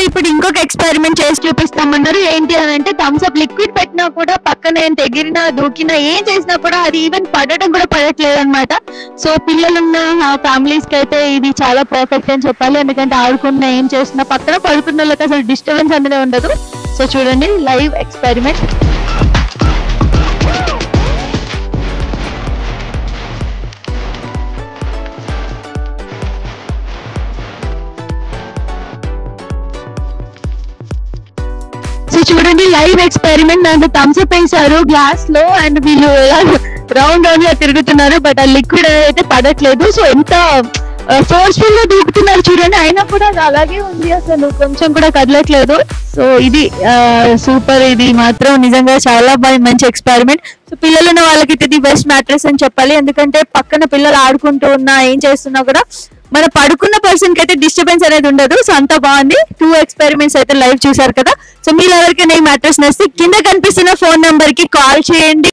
ఇప్పుడు ఇంకొక ఎక్స్పెరిమెంట్ చేసి చూపిస్తామన్నారు. ఏంటి అని అంటే థమ్స్ అప్ లిక్విడ్ పెట్టినా కూడా పక్కన ఎంత ఎగిరినా దూకినా ఏం చేసినా కూడా అది ఈవెన్ పడటం కూడా పడట్లేదు అనమాట. సో పిల్లలున్న ఫ్యామిలీస్ కి అయితే ఇది చాలా పర్ఫెక్ట్ అని చెప్పాలి. ఎందుకంటే ఆడుకున్నా ఏం చేసినా పక్కన పడుకున్న వాళ్ళకి అసలు డిస్టర్బెన్స్ అనేది ఉండదు. సో చూడండి లైవ్ ఎక్స్పెరిమెంట్. సో చూడండి లైవ్ ఎక్స్పెరిమెంట్. దాంట్లో థమ్స్ అప్ వేసారు గ్లాస్ లో అండ్ వీళ్ళు రౌండ్ రౌండ్ గా తిరుగుతున్నారు. బట్ ఆ లిక్విడ్ అయితే పడట్లేదు. సో ఎంత ఫోర్స్ఫుల్ గా దూకుతున్నారు చూడండి, అయినా కూడా అది అలాగే ఉంది, అసలు కొంచెం కూడా కదలట్లేదు. సో ఇది సూపర్. ఇది మాత్రం నిజంగా చాలా మంచి ఎక్స్పెరిమెంట్. సో పిల్లలు ఉన్న వాళ్ళకి ఇది బెస్ట్ మ్యాట్రెస్ అని చెప్పాలి. ఎందుకంటే పక్కన పిల్లలు ఆడుకుంటూ ఉన్నా ఏం చేస్తున్నా కూడా మన పడుకున్న పర్సన్ కి అయితే డిస్టర్బెన్స్ అనేది ఉండదు. సో అంతా బాగుంది. 2 ఎక్స్పెరిమెంట్స్ అయితే లైవ్ చూసారు కదా. సో మీరు ఎవరికైనా ఈ మ్యాట్రెస్ నచ్చితే కింద కనిపిస్తున్న ఫోన్ నంబర్ కి కాల్ చేయండి.